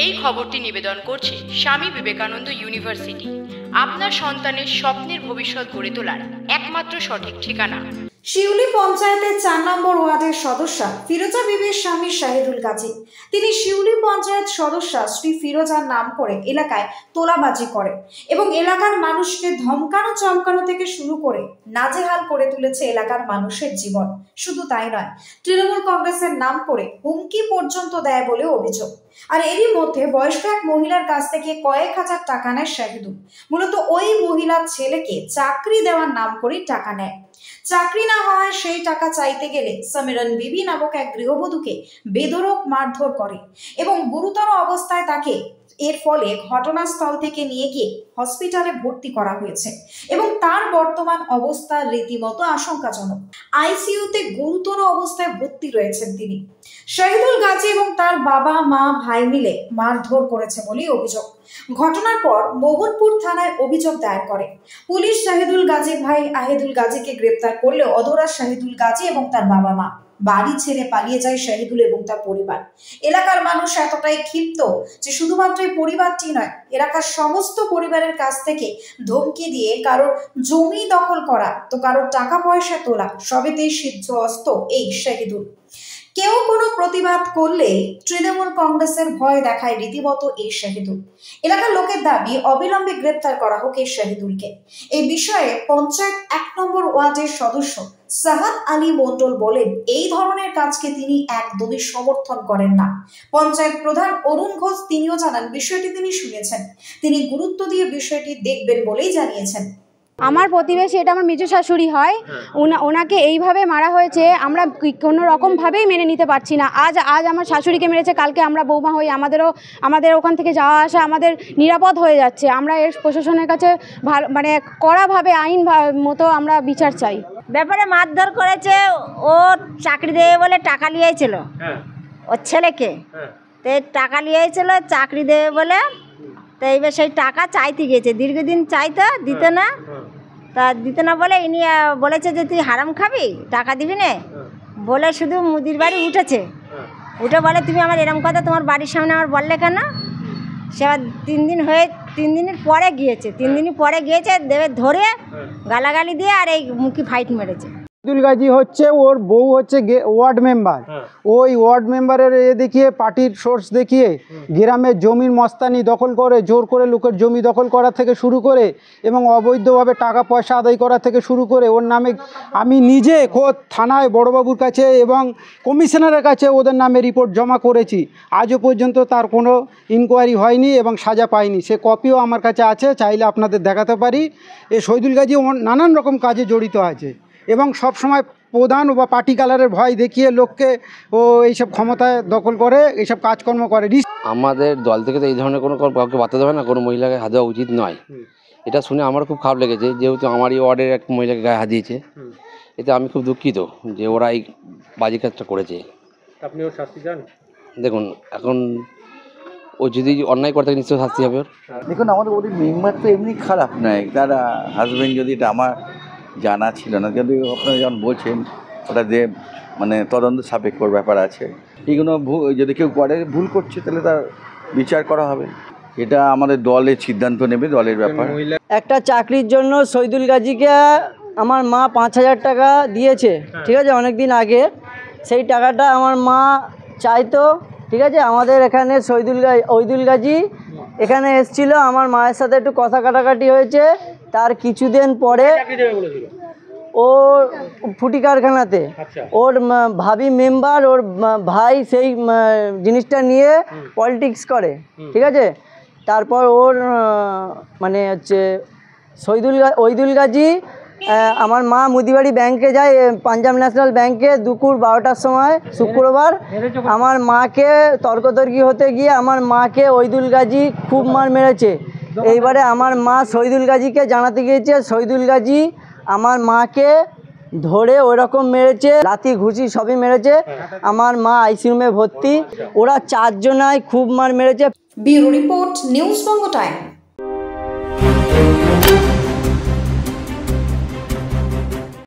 এই খবরটি নিবেদন করছে স্বামী বিবেকানন্দ ইউনিভার্সিটি, আপনার সন্তানের স্বপ্নের ভবিষ্যৎ গড়ে তোলার একমাত্র সঠিক ঠিকানা। শিউলি পঞ্চায়েতের 4 নম্বর ওয়ার্ডের সদস্যা ফিরোজা বিবির স্বামী শাহিদুল গাজী। তিনি শিউলি পঞ্চায়েত সদস্যা শ্রী ফিরোজার নাম করে এলাকায় তোলাবাজি করে এবং এলাকার মানুষকে ধমকানো চমকানো থেকে শুরু করে নাজেহাল করে তুলেছে এলাকার মানুষের জীবন। শুধু তাই নয়, তৃণমূল কংগ্রেসের নাম করে হুমকি পর্যন্ত দেয় বলে অভিযোগ। আর এরই মধ্যে বয়স্ক এক মহিলার কাছ থেকে কয়েক হাজার টাকা নেয় শাহিদুল। মূলত ওই মহিলার ছেলেকে চাকরি দেওয়ার নাম করে টাকা নেয়। চাকরি না হওয়ায় সেই টাকা চাইতে গেলে সমীরন বিবি নামক এক গৃহবধূকে বেধড়ক মারধর করে এবং গুরুতর অবস্থায় তাকে এর ফলে ঘটনাস্থল থেকে নিয়ে গিয়ে হসপিটালে ভর্তি করা হয়েছে এবং তার বর্তমান অবস্থা রীতিমতো আশঙ্কাজনক। আইসিইউতে গুরুতর অবস্থায় ভর্তি রয়েছেন তিনি। শাহিদুল গাজী এবং তার বাবা মা ভাই মিলে মারধর করেছে বলেই অভিযোগ। ঘটনার পর মোহনপুর থানায় অভিযোগ দায়ের করে পুলিশ। শাহিদুল গাজীর ভাই আহিদুল গাজীকে গ্রেপ্তার করলেও অধরা শাহিদুল গাজী এবং তার বাবা মা বাড়ি ছেড়ে পালিয়ে যায় শাহিদুল এবং তার পরিবার। এলাকার মানুষ এতটাই ক্ষিপ্ত যে শুধুমাত্র এই পরিবারটি নয়, এলাকার সমস্ত পরিবারের কাছ থেকে ধমকি দিয়ে কারোর জমি দখল করা তো কারোর টাকা পয়সা তোলা সবেতেই সিদ্ধহস্ত এই শাহিদুল। কেউ কোনো প্রতিবাদ করলে তৃণমূল কংগ্রেসের ভয় দেখায় রীতিমতো এই শাহিদুল। এলাকার লোকের দাবি অবিলম্বে গ্রেপ্তার করা হোক এই শাহিদুলকে। এই বিষয়ে পঞ্চায়েত 1 নম্বর ওয়ার্ডের সদস্য সাহাদ আলী মন্ডল বলেন, এই ধরনের কাজকে তিনি একদমই সমর্থন করেন না। পঞ্চায়েত প্রধান অরুণ ঘোষ তিনিও জানান বিষয়টি তিনি শুনেছেন, তিনি গুরুত্ব দিয়ে বিষয়টি দেখবেন বলেই জানিয়েছেন। আমার প্রতিবেশী, এটা আমার মেজো শাশুড়ি হয়, ওনাকে এইভাবে মারা হয়েছে, আমরা কোনো রকমভাবেই মেনে নিতে পারছি না। আজ আমার শাশুড়িকে মেরেছে, কালকে আমরা বৌমা হই, আমাদের ওখান থেকে যাওয়া আসা আমাদের নিরাপদ হয়ে যাচ্ছে। আমরা এর প্রশাসনের কাছে মানে কড়াভাবে আইন মতো আমরা বিচার চাই। ব্যাপারে মারধর করেছে, ও চাকরি দেবে বলে টাকা নিয়েছিল ওর ছেলেকে, তো টাকা নিয়েছিল চাকরি দেবে বলে, তো এইবার সেই টাকা চাইতে গিয়েছে, দীর্ঘদিন চাইতো, দিতে না, তা দিতে না বলে ইনি বলেছে যে তুই হারাম খাবি, টাকা দিবি না বলে শুধু মুদির বাড়ি উঠেছে। উঠে বলে তুমি আমার এরম কথা তোমার বাড়ির সামনে আমার বললে কেন। সে আবার 3 দিনের পরে গিয়েছে, 3 দিন পরে গিয়েছে, দেবে ধরে গালাগালি দিয়ে আর এই মুখি ফাইট মেরেছে। শাহিদুল গাজী হচ্ছে ওর বউ হচ্ছে ওয়ার্ড মেম্বার, ওই ওয়ার্ড মেম্বারের দেখিয়ে পার্টির সোর্স দেখিয়ে গ্রামের জমির মস্তানি দখল করে, জোর করে লোকের জমি দখল করা থেকে শুরু করে এবং অবৈধভাবে টাকা পয়সা আদায় করা থেকে শুরু করে ওর নামে আমি নিজে খোদ থানায় বড়বাবুর কাছে এবং কমিশনারের কাছে ওদের নামে রিপোর্ট জমা করেছি। আজও পর্যন্ত তার কোনো ইনকোয়ারি হয়নি এবং সাজা পায়নি। সে কপিও আমার কাছে আছে, চাইলে আপনাদের দেখাতে পারি। এই শাহিদুল গাজী নানান রকম কাজে জড়িত আছে এবং সব সময় প্রধান বা পার্টি কালারের ভয় দেখিয়ে লোককে ও এইসব ক্ষমতায় দখল করে এইসব কাজকর্ম করে। আমাদের দল থেকে তো এই ধরনের কোনো কাউকে বাধা দেবে না, কোনো মহিলাকে হাত দেওয়া উচিত নয়। এটা শুনে আমার খুব খারাপ লেগেছে, যেহেতু আমারই ওয়ার্ডের এক মহিলাকে গায়ে হাত দিয়েছে। এতে আমি খুব দুঃখিত যে ওরা এই বাজে কাজটা করেছে। আপনি ওর শাস্তি চান? দেখুন, এখন ও যদি অন্যায় করে থাকে নিশ্চয়ই শাস্তি হবে। দেখুন, আমাদের ওদের মেম্বার তো এমনি খারাপ নয়, তার হাজব্যান্ড যদি, এটা আমার জানা ছিল না, যদি আপনারা যখন বলছেন ওটা যে মানে তদন্ত সাপেক্ষ ব্যাপার আছে, এগুলো যদি কেউ করে ভুল করছে তাহলে তার বিচার করা হবে। এটা আমাদের দলের সিদ্ধান্ত নেবে, দলের ব্যাপার। একটা চাকরির জন্য শাহিদুল গাজীকে আমার মা 5000 টাকা দিয়েছে, ঠিক আছে, অনেক দিন আগে। সেই টাকাটা আমার মা চাইতো, ঠিক আছে। আমাদের এখানে শাহিদুল গাজী এখানে এসেছিল, আমার মায়ের সাথে একটু কথা কাটাকাটি হয়েছে। তার কিছুদিন পরে ও ফুটি কারখানাতে ওর ভাবি মেম্বার, ওর ভাই সেই জিনিসটা নিয়ে পলিটিক্স করে, ঠিক আছে। তারপর ওর মানে হচ্ছে শাহিদুল গাজী, আমার মা মুদিবাড়ি ব্যাংকে যায়, পাঞ্জাব ন্যাশনাল ব্যাংকে দুপুর 12টার সময় শুক্রবার। আমার মাকে তর্কতর্কি হতে গিয়ে আমার মাকে শাহিদুল গাজী খুব মার মেরেছে। এইবারে আমার মা শাহিদুল গাজীকে জানাতে গিয়েছে, শাহিদুল গাজী আমার মাকে ধরে ওইরকম মেরেছে, লাথি ঘুষি সবই মেরেছে। আমার মা আইসিইউ রুমে ভর্তি, ওরা 4 জনায় খুব মার মেরেছে। ব্যুরো রিপোর্ট, নিউজ বঙ্গ টাইম।